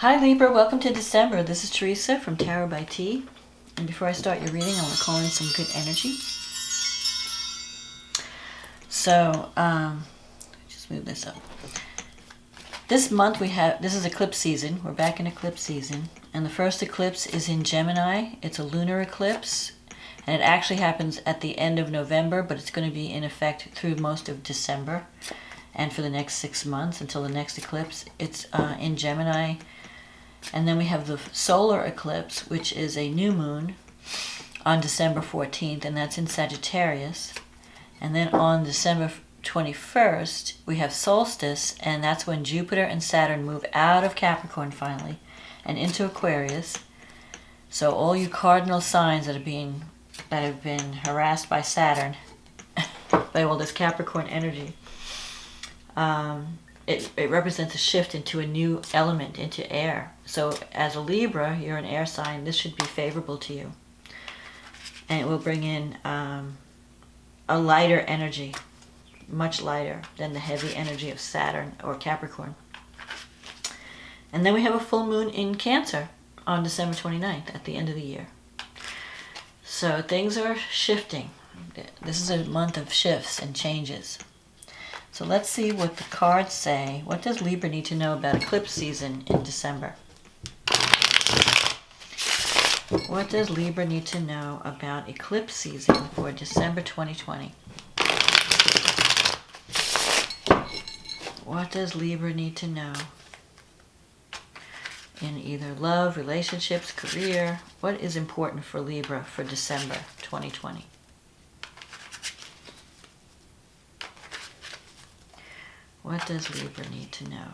Hi Libra, welcome to December. This is Teresa from Tarot by T. And before I start your reading, I want to call in some good energy. So, just move this up. This month this is eclipse season. We're back in eclipse season. And the first eclipse is in Gemini. It's a lunar eclipse. And it actually happens at the end of November, but it's going to be in effect through most of December. And for the next 6 months until the next eclipse. It's in Gemini. And then we have the solar eclipse, which is a new moon on December 14th, and that's in Sagittarius. And then on December 21st, we have solstice, and that's when Jupiter and Saturn move out of Capricorn finally and into Aquarius. So all you cardinal signs that have been harassed by Saturn, by all this Capricorn energy, it represents a shift into a new element, into air. So as a Libra, you're an air sign, this should be favorable to you. And it will bring in a lighter energy, much lighter than the heavy energy of Saturn or Capricorn. And then we have a full moon in Cancer on December 29th at the end of the year. So things are shifting. This is a month of shifts and changes. So let's see what the cards say. What does Libra need to know about eclipse season in December? What does Libra need to know about eclipse season for December 2020? What does Libra need to know in either love, relationships, career? What is important for Libra for December 2020? What does Libra need to know?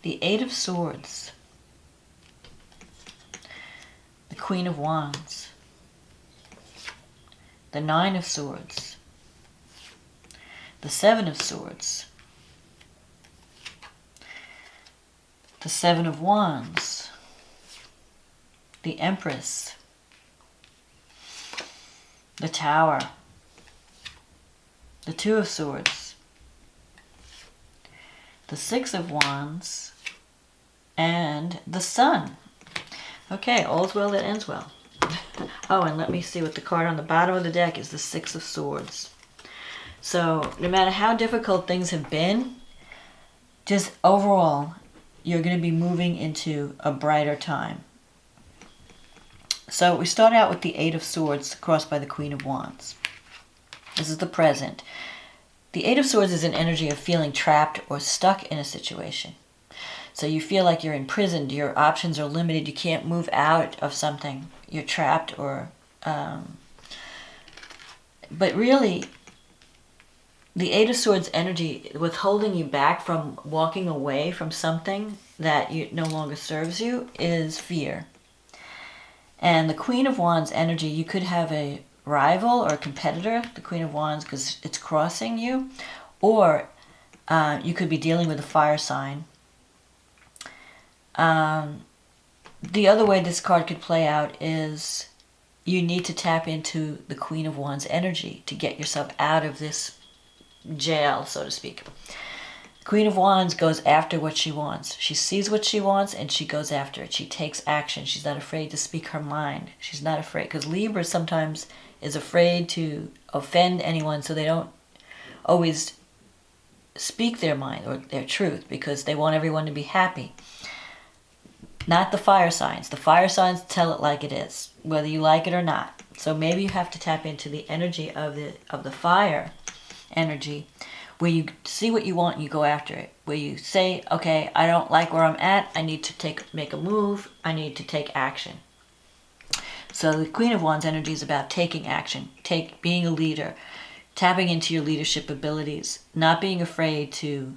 The Eight of Swords, the Queen of Wands, the Nine of Swords, the Seven of Swords, the Seven of Wands, the Empress, the Tower, the Two of Swords, the Six of Wands, and the Sun. Okay, all's well that ends well. Oh, and let me see what the card on the bottom of the deck is, the Six of Swords. So, no matter how difficult things have been, just overall, you're going to be moving into a brighter time. So we start out with the Eight of Swords crossed by the Queen of Wands. This is the present. The Eight of Swords is an energy of feeling trapped or stuck in a situation. So you feel like you're imprisoned, your options are limited, you can't move out of something, you're trapped or... But really, the Eight of Swords energy, what's holding you back from walking away from something that no longer serves you, is fear. And the Queen of Wands energy, you could have a rival or a competitor, the Queen of Wands, because it's crossing you. Or you could be dealing with a fire sign. The other way this card could play out is you need to tap into the Queen of Wands energy to get yourself out of this jail, so to speak. Queen of Wands goes after what she wants. She sees what she wants and she goes after it. She takes action. She's not afraid to speak her mind. She's not afraid, because Libra sometimes is afraid to offend anyone, so they don't always speak their mind or their truth because they want everyone to be happy. Not the fire signs. The fire signs tell it like it is, whether you like it or not. So maybe you have to tap into the energy of the fire energy, where you see what you want and you go after it. Where you say, okay, I don't like where I'm at. I need to make a move. I need to take action. So the Queen of Wands energy is about taking action, being a leader, tapping into your leadership abilities, not being afraid to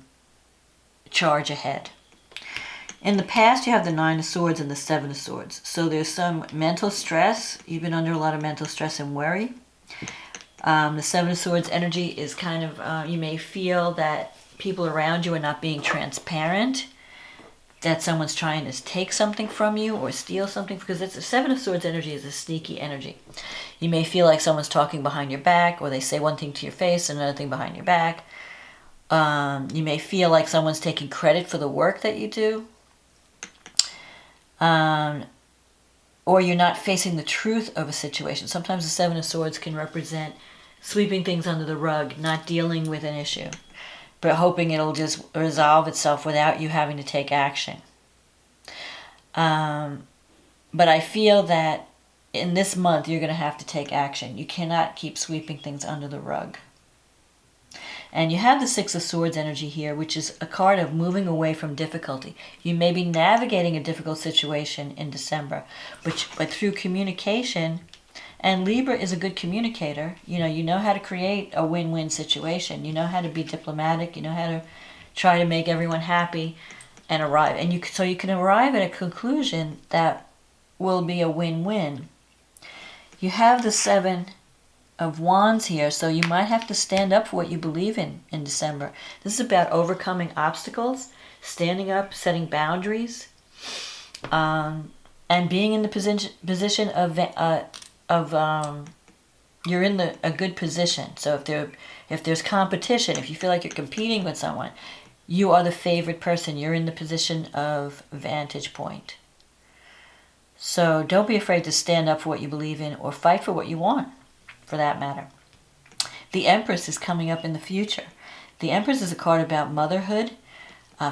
charge ahead. In the past, you have the Nine of Swords and the Seven of Swords. So there's some mental stress. You've been under a lot of mental stress and worry. The Seven of Swords energy is kind of, you may feel that people around you are not being transparent. that someone's trying to take something from you or steal something, because it's the Seven of Swords energy is a sneaky energy. You may feel like someone's talking behind your back, or they say one thing to your face and another thing behind your back. You may feel like someone's taking credit for the work that you do. Or you're not facing the truth of a situation. Sometimes the Seven of Swords can represent sweeping things under the rug, not dealing with an issue, but hoping it'll just resolve itself without you having to take action. But I feel that in this month, you're going to have to take action. You cannot keep sweeping things under the rug. And you have the Six of Swords energy here, which is a card of moving away from difficulty. You may be navigating a difficult situation in December, but through communication, and Libra is a good communicator. You know how to create a win-win situation. You know how to be diplomatic. You know how to try to make everyone happy and arrive. And so you can arrive at a conclusion that will be a win-win. You have the Seven of Wands here, so you might have to stand up for what you believe in December. This is about overcoming obstacles, standing up, setting boundaries, and being in the position of you're in a good position. So if there's competition, if you feel like you're competing with someone, you are the favored person. You're in the position of vantage point. So don't be afraid to stand up for what you believe in, or fight for what you want, for that matter. The Empress is coming up in the future. The Empress is a card about motherhood,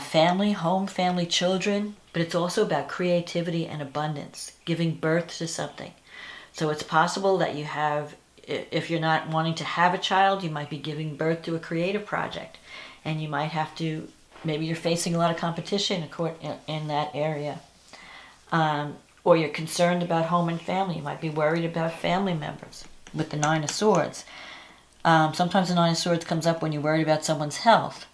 family, home, family, children, but it's also about creativity and abundance, giving birth to something. So it's possible that you have, if you're not wanting to have a child, you might be giving birth to a creative project, and you might have to, maybe you're facing a lot of competition in that area. Or you're concerned about home and family. You might be worried about family members. With the Nine of Swords. Sometimes the Nine of Swords comes up when you're worried about someone's health.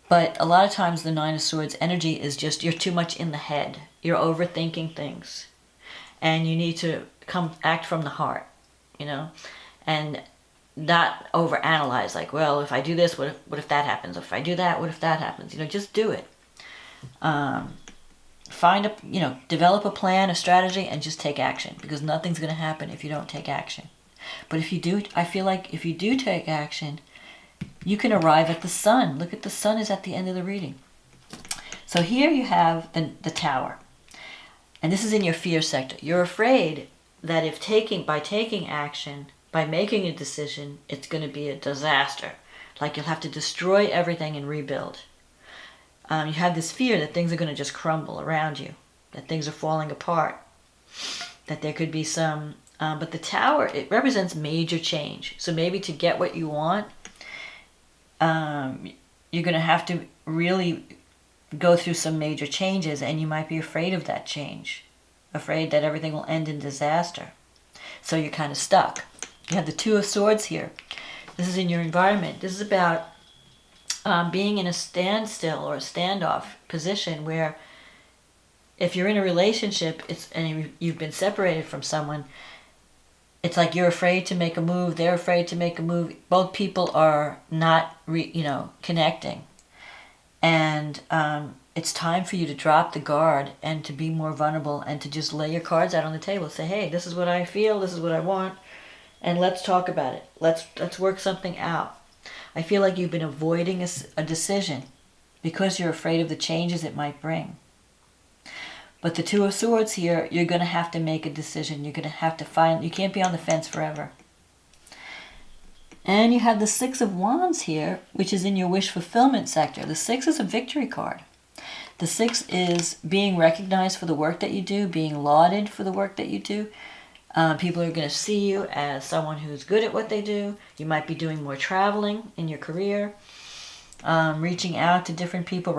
But a lot of times the Nine of Swords energy is just, you're too much in the head. You're overthinking things. And you need to act from the heart, and not overanalyze, like, well, if I do this, what if that happens? If I do that, what if that happens? Just do it. Develop a plan, a strategy, and just take action, because nothing's going to happen if you don't take action. But if you do, I feel like if you do take action, you can arrive at the Sun. Look at the Sun is at the end of the reading. So here you have the Tower. And this is in your fear sector. You're afraid that by taking action, by making a decision, it's going to be a disaster. Like you'll have to destroy everything and rebuild. You have this fear that things are going to just crumble around you, that things are falling apart, that there could be some... but the Tower, it represents major change. So maybe to get what you want, you're going to have to really go through some major changes, and you might be afraid of that change, afraid that everything will end in disaster. So you're kind of stuck. You have the Two of Swords here. This is in your environment. This is about being in a standstill or a standoff position where if you're in a relationship and you've been separated from someone, it's like you're afraid to make a move, they're afraid to make a move. Both people are not connecting. And it's time for you to drop the guard and to be more vulnerable and to just lay your cards out on the table. Say, hey, this is what I feel, this is what I want, and let's talk about it. Let's work something out. I feel like you've been avoiding a decision because you're afraid of the changes it might bring. But the Two of Swords here, you're going to have to make a decision. You're going to have to you can't be on the fence forever. And you have the Six of Wands here, which is in your wish fulfillment sector. The Six is a victory card. The Six is being recognized for the work that you do, being lauded for the work that you do. People are going to see you as someone who's good at what they do. You might be doing more traveling in your career, reaching out to different people,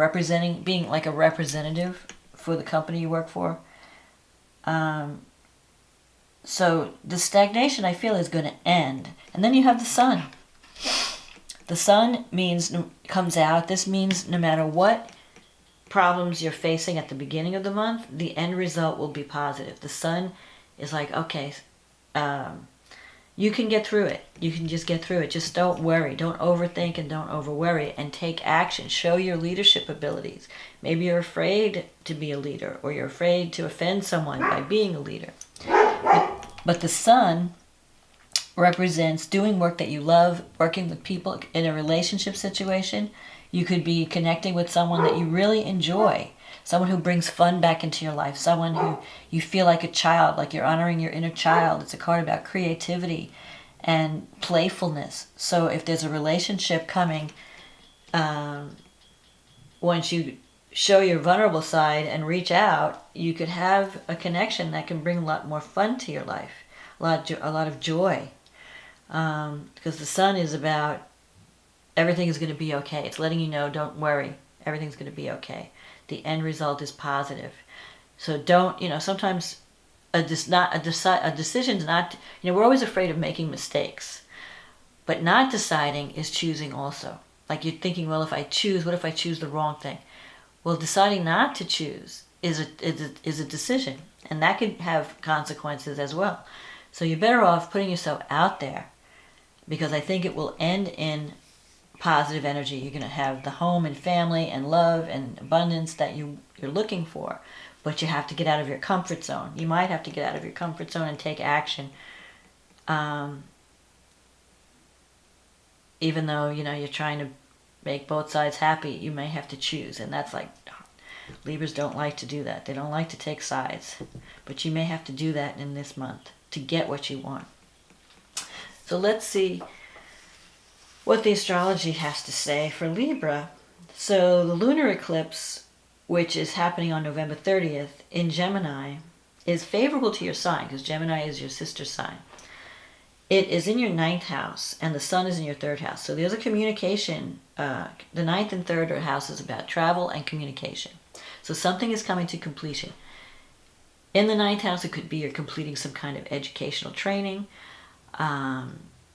being like a representative for the company you work for. So the stagnation, I feel, is going to end. And then you have the Sun. The Sun comes out. This means no matter what problems you're facing at the beginning of the month, the end result will be positive. The Sun is like, okay, You can get through it. You can just get through it. Just don't worry. Don't overthink and don't overworry, and take action. Show your leadership abilities. Maybe you're afraid to be a leader, or you're afraid to offend someone by being a leader. But the sun represents doing work that you love, working with people in a relationship situation. You could be connecting with someone that you really enjoy, someone who brings fun back into your life, someone who you feel like a child, like you're honoring your inner child. It's a card about creativity and playfulness. So if there's a relationship coming, once you show your vulnerable side and reach out, you could have a connection that can bring a lot more fun to your life, a lot of joy. Because the sun is about everything is going to be okay. It's letting you know, don't worry, everything's going to be okay. The end result is positive. So don't, sometimes a decision's not, we're always afraid of making mistakes. But not deciding is choosing also. Like you're thinking, well, what if I choose the wrong thing? Well, deciding not to choose is a decision. And that could have consequences as well. So you're better off putting yourself out there, because I think it will end in positive energy. You're going to have the home and family and love and abundance that you're looking for, but you have to get out of your comfort zone. You might have to get out of your comfort zone and take action, even though you're trying to make both sides happy. You may have to choose, and that's like Libras don't like to do that. They don't like to take sides, but you may have to do that in this month to get what you want. So let's see what the astrology has to say for Libra. So the lunar eclipse, which is happening on November 30th in Gemini, is favorable to your sign, because Gemini is your sister sign. It is in your 9th house, and the sun is in your 3rd house. So there's a communication. The 9th and 3rd house is about travel and communication. So something is coming to completion. In the 9th house, it could be you're completing some kind of educational training.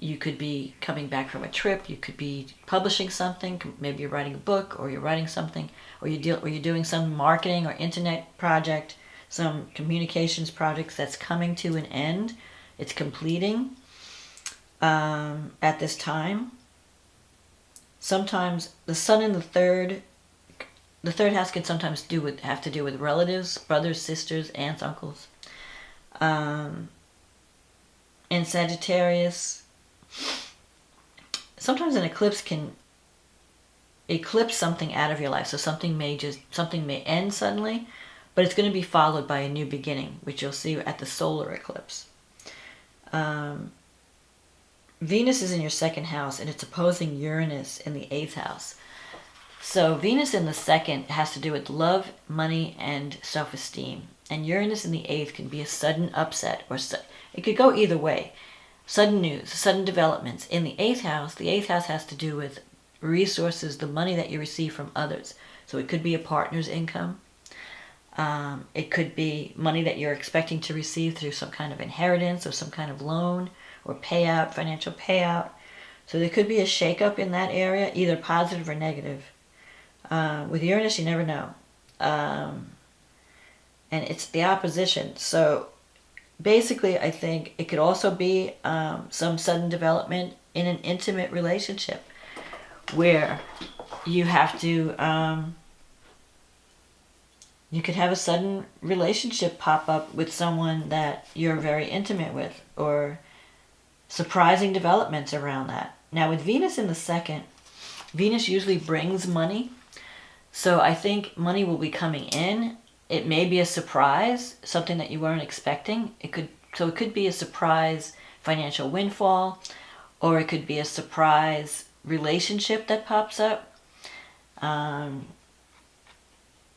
You could be coming back from a trip. You could be publishing something. Maybe you're writing a book, or you're writing something, or you're doing some marketing or internet project, some communications projects that's coming to an end. It's completing at this time. Sometimes the sun in the third house can sometimes have to do with relatives, brothers, sisters, aunts, uncles. In Sagittarius, sometimes an eclipse can eclipse something out of your life. So something may end suddenly, but it's going to be followed by a new beginning, which you'll see at the solar eclipse. Venus is in your 2nd house, and it's opposing Uranus in the 8th house. So Venus in the 2nd has to do with love, money, and self-esteem. And Uranus in the 8th can be a sudden upset, or it could go either way. Sudden news, sudden developments. In the 8th house has to do with resources, the money that you receive from others. So it could be a partner's income. It could be money that you're expecting to receive through some kind of inheritance or some kind of loan or payout, financial payout. So there could be a shakeup in that area, either positive or negative. With Uranus, you never know. And it's the opposition. So basically, I think it could also be some sudden development in an intimate relationship where you have to, you could have a sudden relationship pop up with someone that you're very intimate with, or surprising developments around that. Now with Venus in the 2nd, Venus usually brings money. So I think money will be coming in. It may be a surprise, something that you weren't expecting. It could be a surprise financial windfall, or it could be a surprise relationship that pops up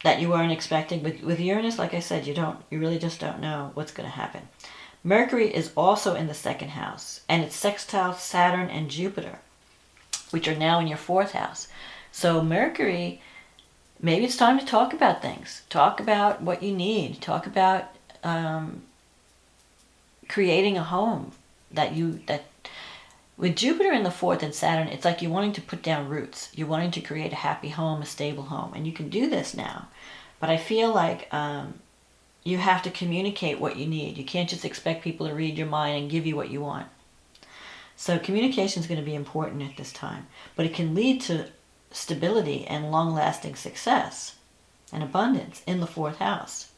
that you weren't expecting. With Uranus, like I said, you really just don't know what's going to happen. Mercury is also in the 2nd house, and it's sextile Saturn and Jupiter, which are now in your 4th house. So Mercury, maybe it's time to talk about things. Talk about what you need. Talk about creating a home that with Jupiter in the 4th and Saturn, it's like you're wanting to put down roots. You're wanting to create a happy home, a stable home, and you can do this now. But I feel like you have to communicate what you need. You can't just expect people to read your mind and give you what you want. So communication is going to be important at this time, but it can lead to stability and long-lasting success and abundance in the 4th house.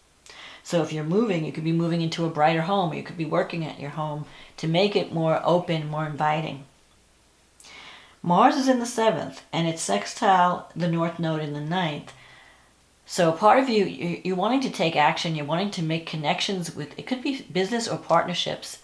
So if you're moving, you could be moving into a brighter home, or you could be working at your home to make it more open, more inviting. Mars is in the 7th, and it's sextile the North Node in the 9th. So part of you're wanting to take action, you're wanting to make connections with, it could be business or partnerships.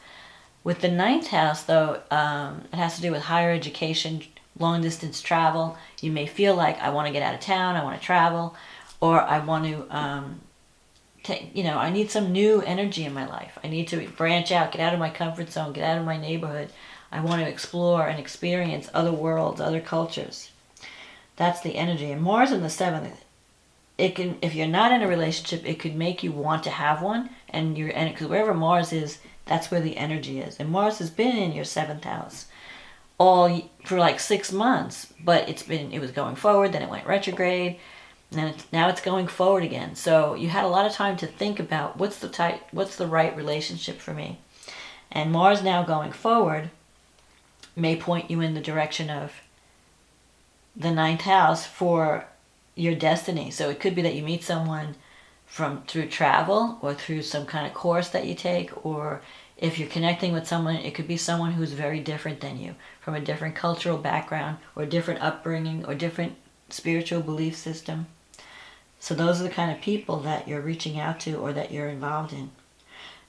With the 9th house, though, it has to do with higher education, long-distance travel. You may feel like, I want to get out of town, I want to travel, or I want to, I need some new energy in my life. I need to branch out, get out of my comfort zone, get out of my neighborhood. I want to explore and experience other worlds, other cultures. That's the energy. And Mars in the 7th, it can, if you're not in a relationship, it could make you want to have one, because wherever Mars is, that's where the energy is. And Mars has been in your 7th house for like 6 months, but it was going forward, then it went retrograde, and now it's going forward again. So you had a lot of time to think about what's the right relationship for me. And Mars now going forward may point you in the direction of the 9th house for your destiny. So it could be that you meet someone through travel, or through some kind of course that you take, or if you're connecting with someone, it could be someone who's very different than you, from a different cultural background, or different upbringing, or different spiritual belief system. So those are the kind of people that you're reaching out to, or that you're involved in.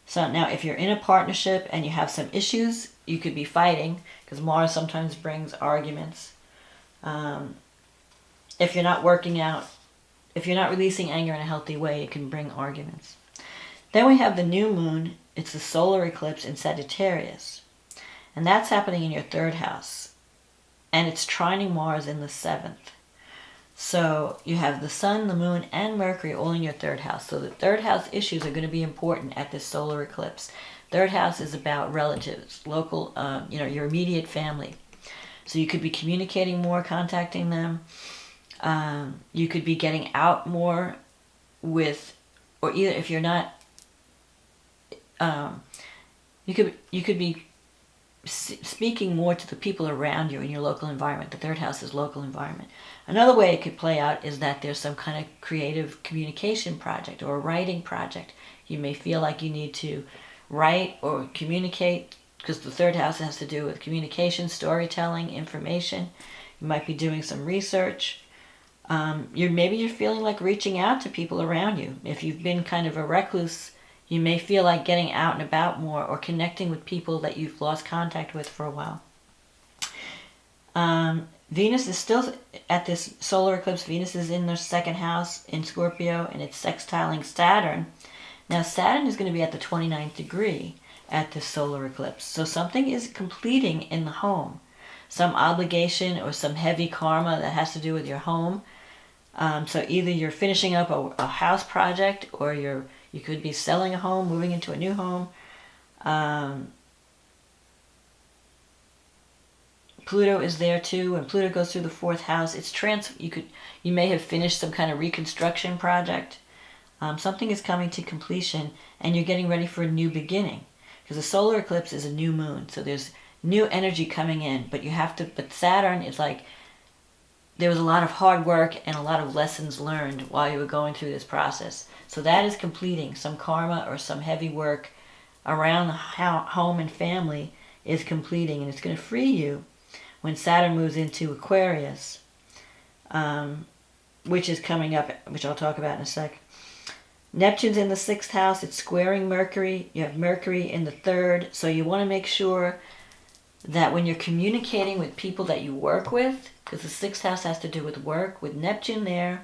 So now if you're in a partnership and you have some issues, you could be fighting, because Mars sometimes brings arguments. If you're not working out, if you're not releasing anger in a healthy way, it can bring arguments. Then we have the new moon. It's the solar eclipse in Sagittarius. And that's happening in your 3rd house. And it's trining Mars in the 7th. So you have the sun, the moon, and Mercury all in your 3rd house. So the 3rd house issues are going to be important at this solar eclipse. 3rd house is about relatives, local, your immediate family. So you could be communicating more, contacting them. You could be getting out more with, or either if you're not, you could be speaking more to the people around you in your local environment. The 3rd house is local environment. Another way it could play out is that there's some kind of creative communication project or a writing project. You may feel like you need to write or communicate, because the 3rd house has to do with communication, storytelling, information. You might be doing some research. Maybe you're feeling like reaching out to people around you. If you've been kind of a recluse, you may feel like getting out and about more, or connecting with people that you've lost contact with for a while. Venus is still, at this solar eclipse, Venus is in the 2nd house in Scorpio, and it's sextiling Saturn. Now Saturn is going to be at the 29th degree at this solar eclipse. So something is completing in the home. Some obligation or some heavy karma that has to do with your home. So either you're finishing up a house project, or you could be selling a home, moving into a new home. Pluto is there too, and Pluto goes through the 4th house. You may have finished some kind of reconstruction project. Something is coming to completion, and you're getting ready for a new beginning, because the solar eclipse is a new moon. So there's new energy coming in, but Saturn is like, there was a lot of hard work and a lot of lessons learned while you were going through this process. So that is completing. Some karma or some heavy work around the home and family is completing, and it's going to free you when Saturn moves into Aquarius, which is coming up, which I'll talk about in a sec. Neptune's in the 6th house. It's squaring Mercury. You have Mercury in the 3rd. So you want to make sure that when you're communicating with people that you work with, because the 6th house has to do with work, with Neptune there,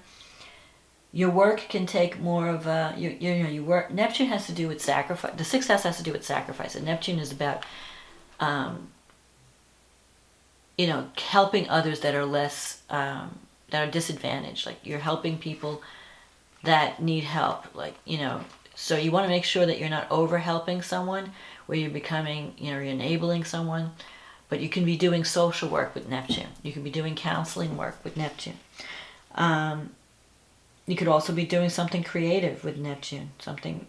your work can take more of a, your work. Neptune has to do with sacrifice. The 6th house has to do with sacrifice, and Neptune is about, helping others that are less, that are disadvantaged. Like, you're helping people that need help. So you want to make sure that you're not over helping someone, where you're becoming, you're enabling someone. But you can be doing social work with Neptune. You can be doing counseling work with Neptune. You could also be doing something creative with Neptune.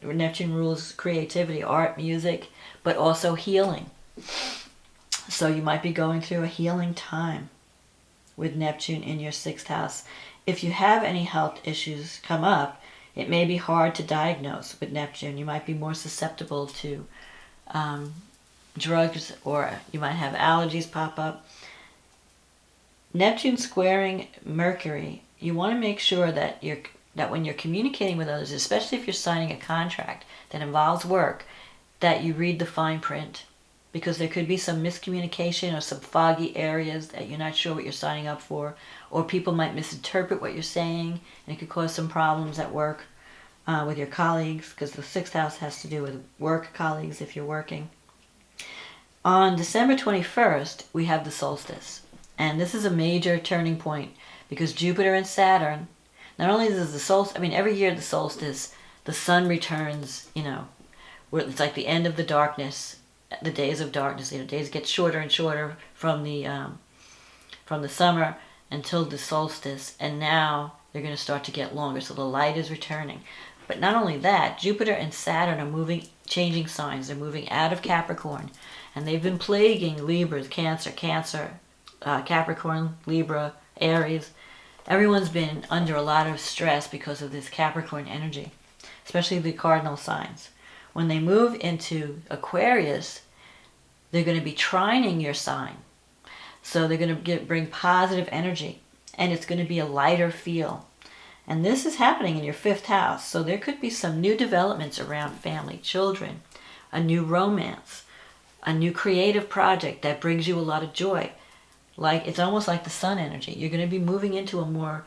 Neptune rules creativity, art, music, but also healing. So you might be going through a healing time with Neptune in your 6th house. If you have any health issues come up, it may be hard to diagnose with Neptune. You might be more susceptible to drugs, or you might have allergies pop up. Neptune squaring Mercury, you want to make sure that when you're communicating with others, especially if you're signing a contract that involves work, that you read the fine print, because there could be some miscommunication or some foggy areas that you're not sure what you're signing up for, or people might misinterpret what you're saying, and it could cause some problems at work with your colleagues, because the 6th house has to do with work colleagues if you're working. On December 21st, we have the solstice. And this is a major turning point, because Jupiter and Saturn, not only does the solstice, every year the solstice, the sun returns, where it's like the end of the darkness, the days of darkness. Days get shorter and shorter from the summer until the solstice, and now they're going to start to get longer. So the light is returning. But not only that, Jupiter and Saturn are changing signs. They're moving out of Capricorn, and they've been plaguing Libras, Cancer, Capricorn, Libra, Aries. Everyone's been under a lot of stress because of this Capricorn energy, especially the cardinal signs. When they move into Aquarius, they're going to be trining your sign. So they're going to bring positive energy, and it's going to be a lighter feel. And this is happening in your 5th house. So there could be some new developments around family, children, a new romance, a new creative project that brings you a lot of joy. It's almost like the sun energy. You're going to be moving into a more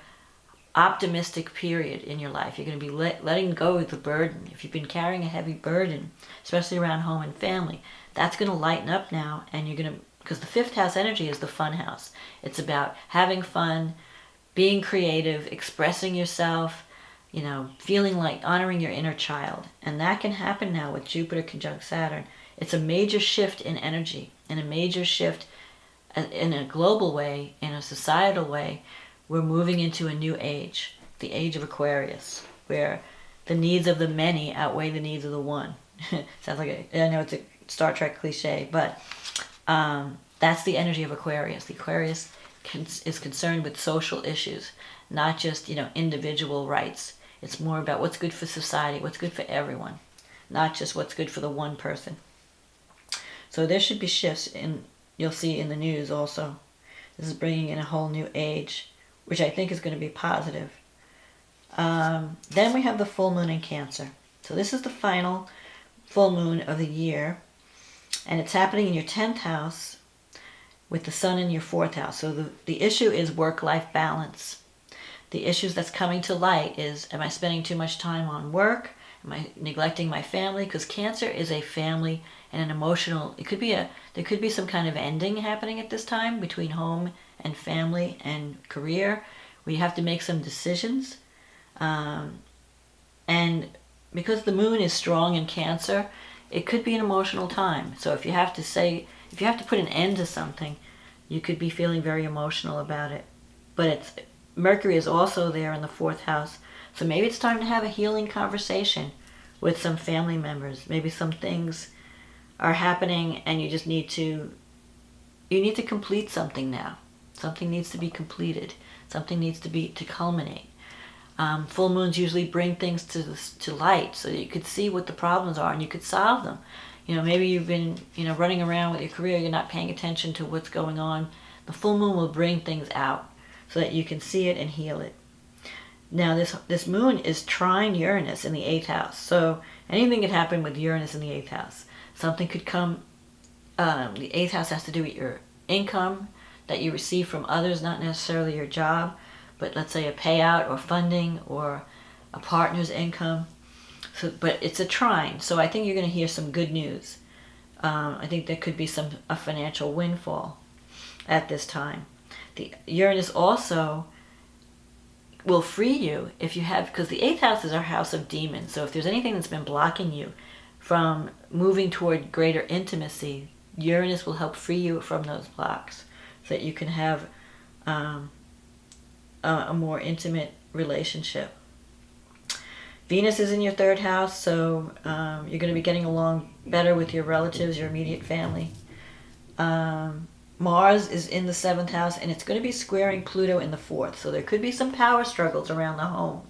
optimistic period in your life. You're going to be letting go of the burden. If you've been carrying a heavy burden, especially around home and family, that's going to lighten up now, and you're going to, because the 5th house energy is the fun house. It's about having fun, being creative, expressing yourself, feeling like honoring your inner child. And that can happen now with Jupiter conjunct Saturn. It's a major shift in energy, and a major shift in a global way, in a societal way. We're moving into a new age, the age of Aquarius, where the needs of the many outweigh the needs of the one. Sounds like I know it's a Star Trek cliche, but that's the energy of Aquarius. The Aquarius is concerned with social issues, not just individual rights. It's more about what's good for society, what's good for everyone, not just what's good for the one person. So there should be shifts you'll see in the news also. This is bringing in a whole new age, which I think is going to be positive. Then we have the full moon in Cancer. So this is the final full moon of the year, and it's happening in your 10th house with the sun in your 4th house. So the issue is work-life balance. The issues that's coming to light is, am I spending too much time on work? Am I neglecting my family? Because Cancer is a family and an emotional, there could be some kind of ending happening at this time between home and family and career, where you have to make some decisions. And because the moon is strong in Cancer, it could be an emotional time. So if you have to put an end to something, you could be feeling very emotional about it. But Mercury is also there in the 4th house. So maybe it's time to have a healing conversation with some family members. Maybe some things are happening and you just need to complete something now. Something needs to be completed. Something needs to culminate. Full moons usually bring things to light so that you could see what the problems are and you could solve them. Maybe you've been running around with your career, you're not paying attention to what's going on. The full moon will bring things out so that you can see it and heal it. Now this moon is trine Uranus in the 8th house. So anything could happen with Uranus in the 8th house. Something could come, the 8th house has to do with your income that you receive from others, not necessarily your job, but let's say a payout or funding or a partner's income. So, but it's a trine, so I think you're going to hear some good news. I think there could be a financial windfall at this time. The Uranus also will free you if you have, because the 8th house is our house of demons. So if there's anything that's been blocking you from moving toward greater intimacy, Uranus will help free you from those blocks so that you can have a more intimate relationship. Venus is in your 3rd house, so you're going to be getting along better with your relatives, your immediate family. Mars is in the 7th house, and it's going to be squaring Pluto in the 4th. So there could be some power struggles around the home.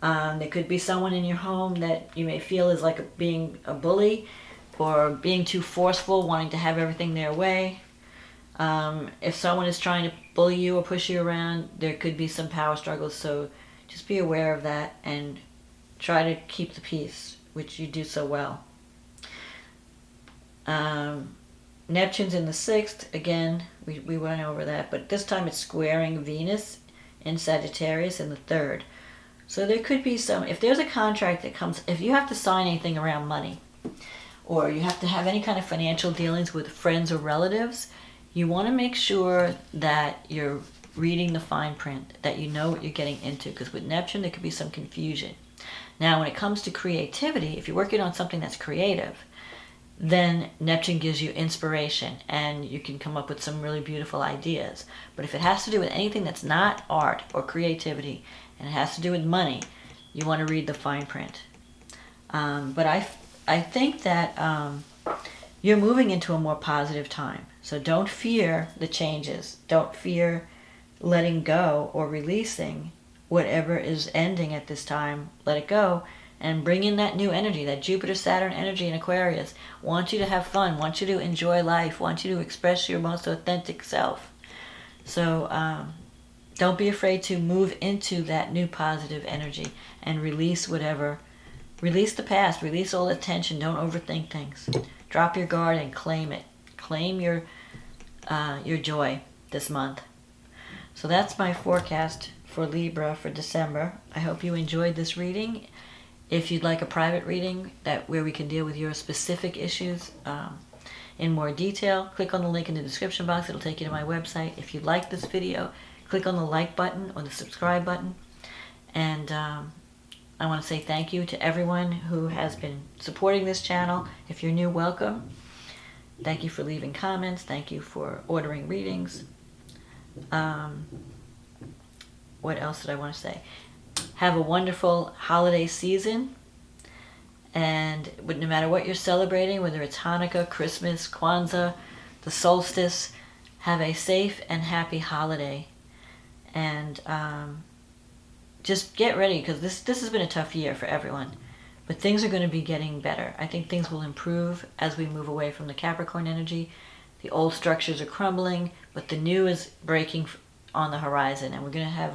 There could be someone in your home that you may feel is like being a bully or being too forceful, wanting to have everything their way. If someone is trying to bully you or push you around, there could be some power struggles. So just be aware of that and try to keep the peace, which you do so well. Neptune's in the 6th. Again, we went over that, but this time it's squaring Venus in Sagittarius in the 3rd. So there could be some, if there's a contract that comes, if you have to sign anything around money, or you have to have any kind of financial dealings with friends or relatives, you want to make sure that you're reading the fine print, that you know what you're getting into, because with Neptune there could be some confusion. Now when it comes to creativity, if you're working on something that's creative, then Neptune gives you inspiration and you can come up with some really beautiful ideas. But if it has to do with anything that's not art or creativity and it has to do with money, you want to read the fine print. But I think that you're moving into a more positive time. So don't fear the changes. Don't fear letting go or releasing whatever is ending at this time. Let it go. And bring in that new energy, that Jupiter-Saturn energy in Aquarius. Want you to have fun, want you to enjoy life, want you to express your most authentic self. So don't be afraid to move into that new positive energy and release whatever. Release the past, release all the tension, don't overthink things. Drop your guard and claim it. Claim your joy this month. So that's my forecast for Libra for December. I hope you enjoyed this reading. If you'd like a private reading where we can deal with your specific issues in more detail, click on the link in the description box. It'll take you to my website. If you like this video, click on the like button or the subscribe button. And I want to say thank you to everyone who has been supporting this channel. If you're new, welcome. Thank you for leaving comments. Thank you for ordering readings. What else did I want to say? Have a wonderful holiday season, and no matter what you're celebrating, whether it's Hanukkah, Christmas, Kwanzaa, the solstice, have a safe and happy holiday. And just get ready, because this has been a tough year for everyone, but things are going to be getting better. I think things will improve as we move away from the Capricorn energy. The old structures are crumbling, but the new is breaking on the horizon, and we're going to have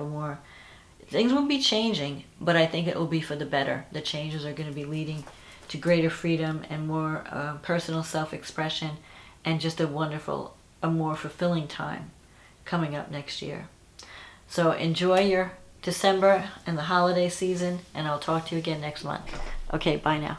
things will be changing, but I think it will be for the better. The changes are going to be leading to greater freedom and more personal self-expression, and just a more fulfilling time coming up next year. So enjoy your December and the holiday season, and I'll talk to you again next month. Okay, bye now.